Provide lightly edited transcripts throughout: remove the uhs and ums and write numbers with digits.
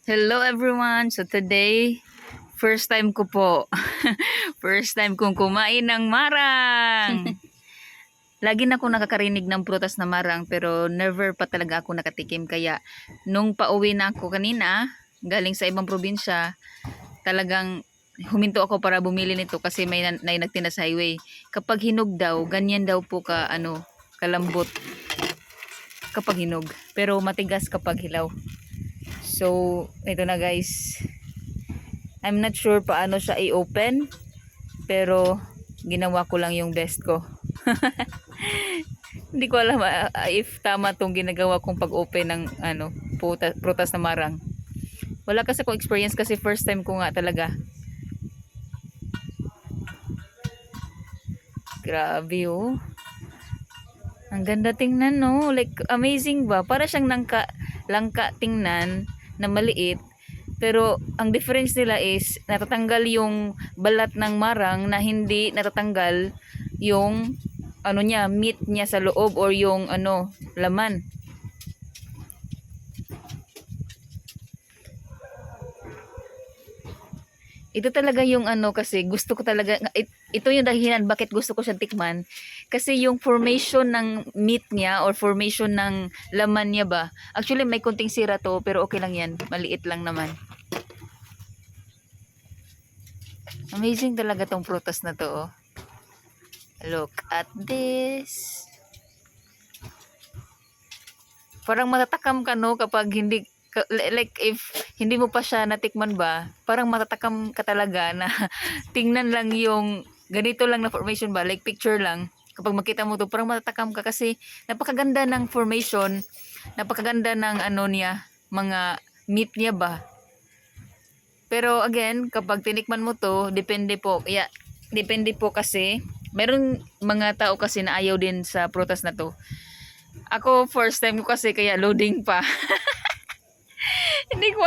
Hello everyone! So today, first time ko po. First time kong kumain ng marang. Lagi na ako nakakarinig ng prutas na marang pero never pa talaga ako nakatikim. Kaya nung pauwi na ako kanina, galing sa ibang probinsya, talagang huminto ako para bumili nito kasi may nagtinda sa highway. Kapag hinog daw, ganyan daw po kalambot kapag hinog. Pero matigas kapag hilaw. So, ito na guys. I'm not sure paano siya i-open, pero ginawa ko lang yung best ko. Hindi ko alam if tama tong ginagawa kong pag-open ng prutas na marang. Wala kasi akong experience kasi first time ko nga talaga. Grabe oh. Ang ganda tingnan no. Like amazing ba? Para siyang langka tingnan na maliit. Pero ang difference nila is natatanggal yung balat ng marang na hindi natatanggal yung meat niya sa loob or yung laman. Ito talaga yung kasi gusto ko talaga ito yung dahilan bakit gusto ko siya tikman kasi yung formation ng meat niya or formation ng laman niya ba. Actually may konting sira to pero okay lang yan. Maliit lang naman. Amazing talaga tong prutas na to oh. Look at this. Parang matatakam ka no kapag hindi like if hindi mo pa siya natikman ba, parang matatakam ka talaga na tingnan lang yung ganito lang na formation ba, like picture lang. Kapag makita mo to, parang matatakam ka kasi napakaganda ng formation, napakaganda ng niya, mga meat niya ba. Pero again, kapag tinikman mo to, depende po. Depende po kasi meron mga tao kasi na ayaw din sa prutas na to. Ako first time ko kasi kaya loading pa. Hindi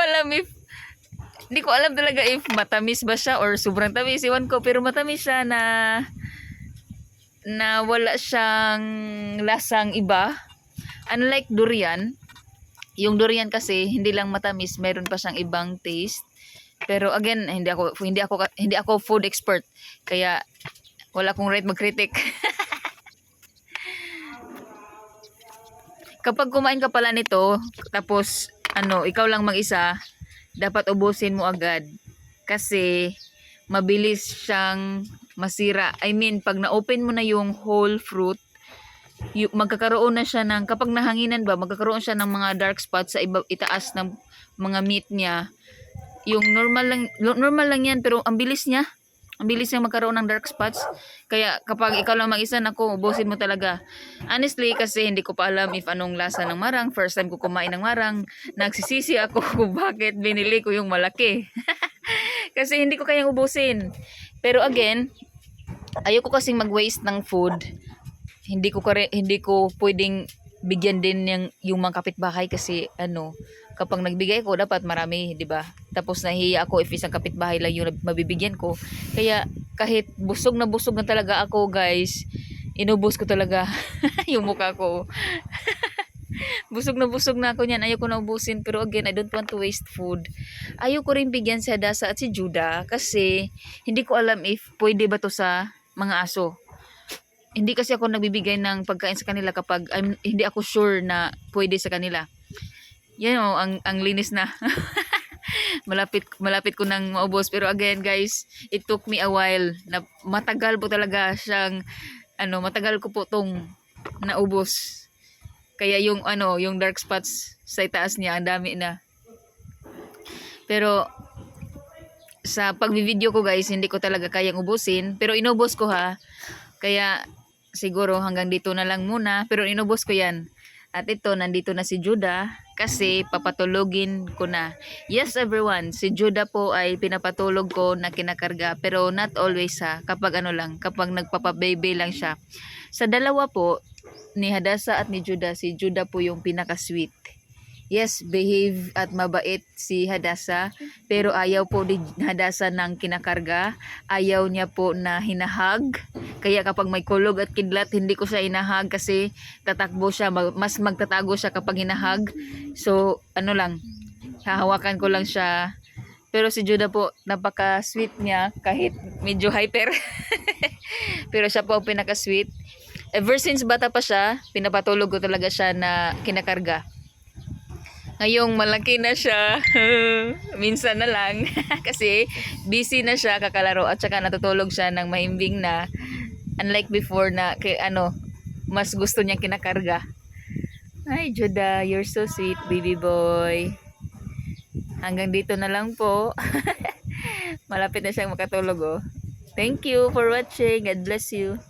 ko alam talaga if matamis ba siya or sobrang tamis. Iwan ko pero matamis siya na wala siyang lasang iba. Unlike durian, yung durian kasi hindi lang matamis, meron pa siyang ibang taste. Pero again, hindi ako food expert. Kaya wala akong right mag-critic. Kapag kumain ka pala nito, tapos ikaw lang mag-isa, dapat ubusin mo agad kasi mabilis siyang masira. I mean, pag na-open mo na yung whole fruit, magkakaroon na siya ng, kapag nahanginan ba, magkakaroon siya ng mga dark spots sa itaas ng mga meat niya. Yung normal lang yan, pero ang bilis niya magkaroon ng dark spots. Kaya kapag ikaw lang mag-isa, naku, ubusin mo talaga. Honestly, kasi hindi ko pa alam if anong lasa ng marang. First time ko kumain ng marang. Nagsisisi ako kung bakit binili ko yung malaki. Kasi hindi ko kayang ubusin. Pero again, ayoko kasing mag-waste ng food. Hindi ko pwedeng bigyan din yung mga kapitbahay kasi kapag nagbigay ko dapat marami, 'di ba? Tapos nahihiya ako if isang kapitbahay lang yung mabibigyan ko. Kaya kahit busog na talaga ako, guys, inubos ko talaga yung mukha ko. Busog na ako niyan. Ayoko na ubusin pero again, I don't want to waste food. Ayoko rin bigyan si Hadasa at si Judah kasi hindi ko alam if pwede ba to sa mga aso. Hindi kasi ako nagbibigay ng pagkain sa kanila kapag hindi ako sure na pwede sa kanila. Yan o, ang linis na. malapit ko nang maubos. Pero again guys, it took me a while. Na matagal po talaga siyang, matagal ko po tong naubos. Kaya yung dark spots sa itaas niya, ang dami na. Pero sa pagbi-video ko guys, hindi ko talaga kayang ubusin. Pero inubos ko ha. Kaya siguro hanggang dito na lang muna. Pero inubos ko yan. At ito, nandito na si Judah kasi papatulogin ko na. Yes everyone, si Judah po ay pinapatulog ko na kinakarga. Pero not always ha. Kapag kapag nagpapababy lang siya. Sa dalawa po, ni Hadasa at ni Judah, si Judah po yung pinaka-sweet. Yes, behave at mabait si Hadasa, pero ayaw po ni Hadasa ng kinakarga. Ayaw niya po na hinahag. Kaya kapag may kulog at kidlat, hindi ko siya hinahag kasi tatakbo siya. Mas magtatago siya kapag hinahag. So, Hahawakan ko lang siya. Pero si Judah po, napaka-sweet niya kahit medyo hyper. Pero siya po ang pinaka-sweet. Ever since bata pa siya, pinapatulog ko talaga siya na kinakarga. Ngayong malaki na siya, minsan na lang, kasi busy na siya kakalaro at saka natutulog siya ng mahimbing na, unlike before na, mas gusto niyang kinakarga. Ay, Judah, you're so sweet, baby boy. Hanggang dito na lang po. Malapit na siyang makatulog, oh. Thank you for watching. God bless you.